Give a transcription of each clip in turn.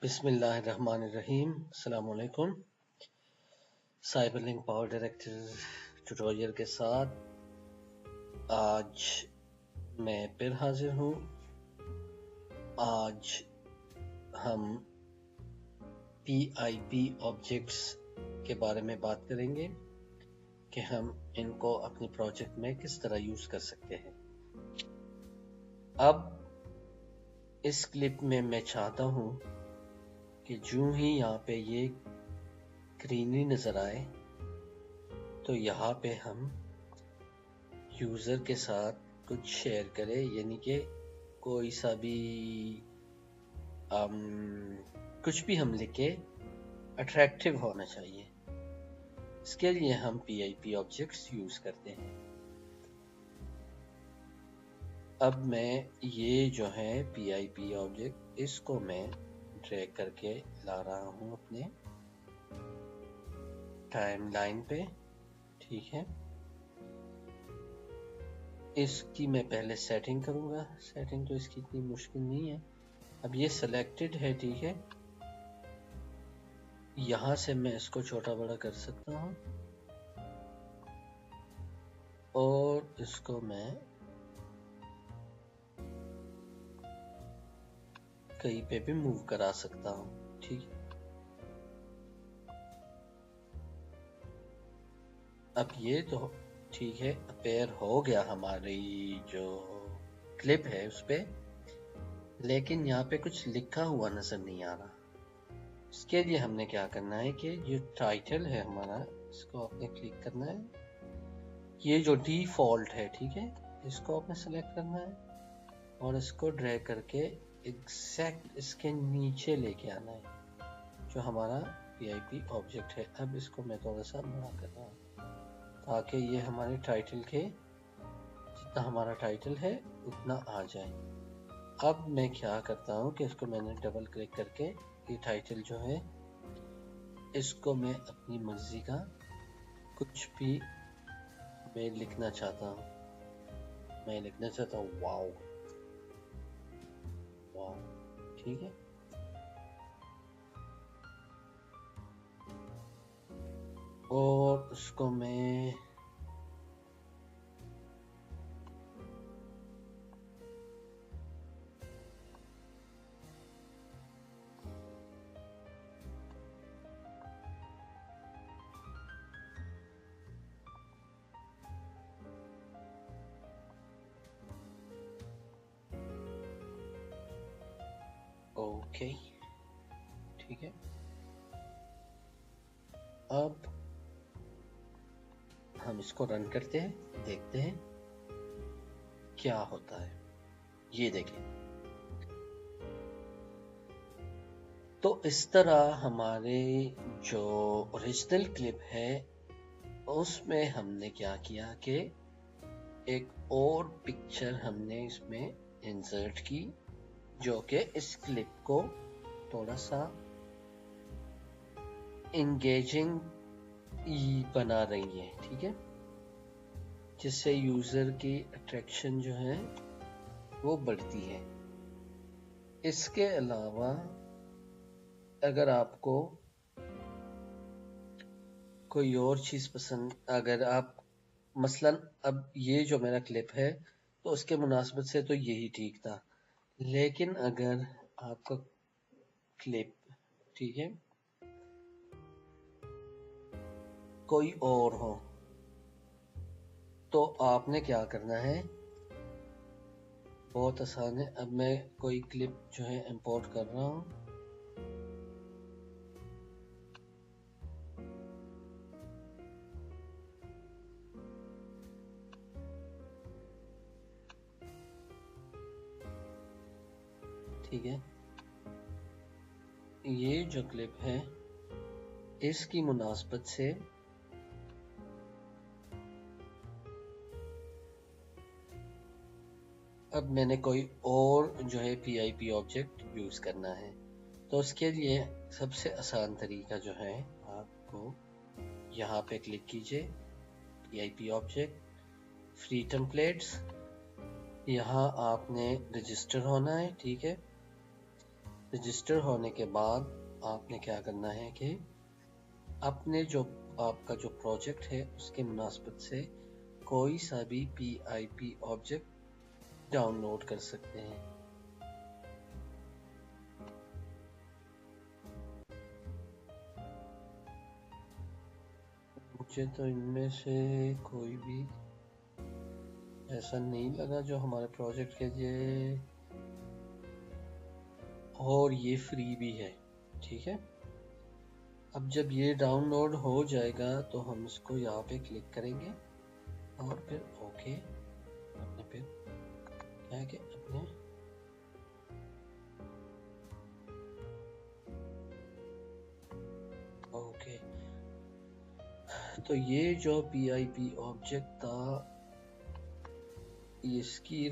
बिस्मिल्लाहिर्रहमानिर्रहीम। अस्सलाम वालेकुम। साइबरलिंक पावर डायरेक्टर ट्यूटोरियल के साथ आज मैं फिर हाजिर हूँ। आज हम PIP ऑब्जेक्ट्स के बारे में बात करेंगे कि हम इनको अपने प्रोजेक्ट में किस तरह यूज कर सकते हैं। अब इस क्लिप में मैं चाहता हूँ कि जो ही यहाँ पे ये ग्रीनरी नजर आए तो यहाँ पे हम यूजर के साथ कुछ शेयर करें, यानी कि कोई सा भी कुछ भी हम लिखे अट्रैक्टिव होना चाहिए। इसके लिए हम PIP ऑब्जेक्ट्स यूज करते हैं। अब मैं ये जो है PIP ऑब्जेक्ट, इसको मैं ड्रैग करके ला रहा हूँ अपने टाइमलाइन पे। ठीक है, इसकी मैं पहले सेटिंग करूंगा। सेटिंग तो इसकी इतनी मुश्किल नहीं है। अब ये सिलेक्टेड है, ठीक है। यहां से मैं इसको छोटा बड़ा कर सकता हूं और इसको मैं कहीं पे भी मूव करा सकता हूं। ठीक है, अब ये तो ठीक है, अपेयर हो गया हमारी जो क्लिप है उस पे, लेकिन यहाँ पे कुछ लिखा हुआ नजर नहीं आ रहा। इसके लिए हमने क्या करना है कि जो टाइटल है हमारा, इसको आपने क्लिक करना है। ये जो डिफॉल्ट है, ठीक है, इसको आपने सेलेक्ट करना है और इसको ड्रैग करके एग्जैक्ट इसके नीचे लेके आना है जो हमारा PIP ऑब्जेक्ट है। अब इसको मैं थोड़ा सा बड़ा कर रहा हूँ ताकि ये हमारे टाइटल के, जितना हमारा टाइटल है उतना आ जाए। अब मैं क्या करता हूँ कि इसको मैंने डबल क्लिक करके ये टाइटल जो है इसको मैं अपनी मर्जी का कुछ भी मैं लिखना चाहता हूँ। मैं लिखना चाहता हूँ वाओ वाओ, ठीक है। और उसको मैं ओके, ठीक है। अब हम इसको रन करते हैं, देखते हैं क्या होता है। ये देखें, तो इस तरह हमारे जो ओरिजिनल क्लिप है उसमें हमने क्या किया कि एक और पिक्चर हमने इसमें इंसर्ट की जो कि इस क्लिप को थोड़ा सा एंगेजिंग बना रही है, ठीक है, जिससे यूजर की अट्रैक्शन जो है वो बढ़ती है। इसके अलावा अगर आपको कोई और चीज पसंद, अगर आप मसलन अब ये जो मेरा क्लिप है तो उसके मुनासबत से तो यही ठीक था, लेकिन अगर आपका क्लिप, ठीक है, कोई और हो तो आपने क्या करना है, बहुत आसान है। अब मैं कोई क्लिप जो है इंपोर्ट कर रहा हूं। ठीक है, ये जो क्लिप है इसकी मुनासबत से अब मैंने कोई और जो है PIP ऑब्जेक्ट यूज करना है, तो उसके लिए सबसे आसान तरीका जो है, आपको यहाँ पे क्लिक कीजिए, PIP ऑब्जेक्ट, फ्री टेम्पलेट्स, यहाँ आपने रजिस्टर होना है, ठीक है। रजिस्टर होने के बाद आपने क्या करना है कि अपने जो आपका जो प्रोजेक्ट है उसके मुनासबत से कोई सा भी PIP ऑब्जेक्ट डाउनलोड कर सकते हैं। मुझे तो इनमें से कोई भी ऐसा नहीं लगा जो हमारे प्रोजेक्ट के लिए, और ये फ्री भी है। ठीक है, अब जब ये डाउनलोड हो जाएगा तो हम इसको यहाँ पे क्लिक करेंगे और फिर ओके, अपने फिर क्या है कि अपने ओके, तो ये जो PIP ऑब्जेक्ट था इसकी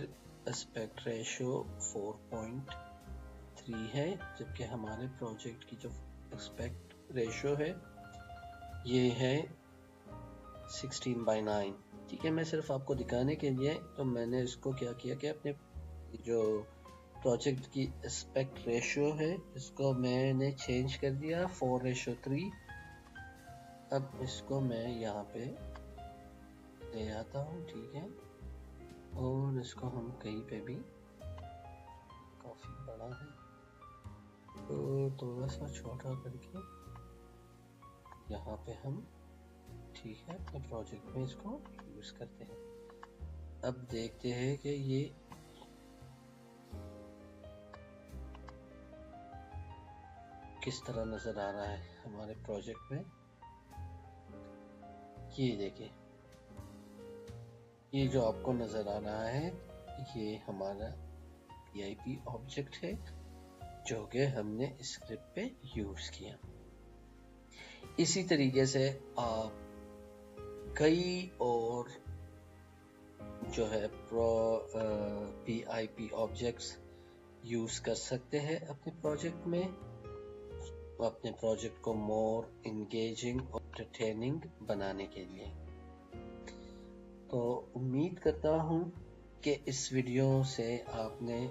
एस्पेक्ट रेशियो 4.3 है, जबकि हमारे प्रोजेक्ट की जो एस्पेक्ट रेशियो है ये है 16:9। ठीक है, मैं सिर्फ आपको दिखाने के लिए तो मैंने इसको क्या किया कि अपने जो प्रोजेक्ट की एस्पेक्ट रेशियो है इसको मैंने चेंज कर दिया 4:3। अब इसको मैं यहाँ पे ले आता हूँ। ठीक है, और इसको हम कहीं पे भी, काफी बड़ा है तो थोड़ा सा छोटा करके यहाँ पे हम, ठीक है, अपने प्रोजेक्ट में इसको यूज करते हैं। अब देखते हैं कि ये किस तरह नजर आ रहा है हमारे प्रोजेक्ट में। ये देखिए, ये जो आपको नजर आ रहा है ये हमारा PIP ऑब्जेक्ट है जो कि हमने स्क्रिप्ट पे यूज किया। इसी तरीके से आप कई और जो है PIP ऑब्जेक्ट्स यूज कर सकते हैं अपने प्रोजेक्ट में, अपने प्रोजेक्ट को मोर इंगेजिंग और एंटरटेनिंग बनाने के लिए। तो उम्मीद करता हूँ कि इस वीडियो से आपने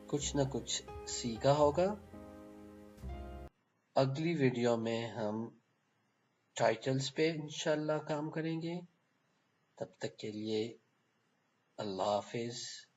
कुछ न कुछ सीखा होगा। अगली वीडियो में हम टाइटल्स पे इंशाल्लाह काम करेंगे। तब तक के लिए अल्लाह हाफिज।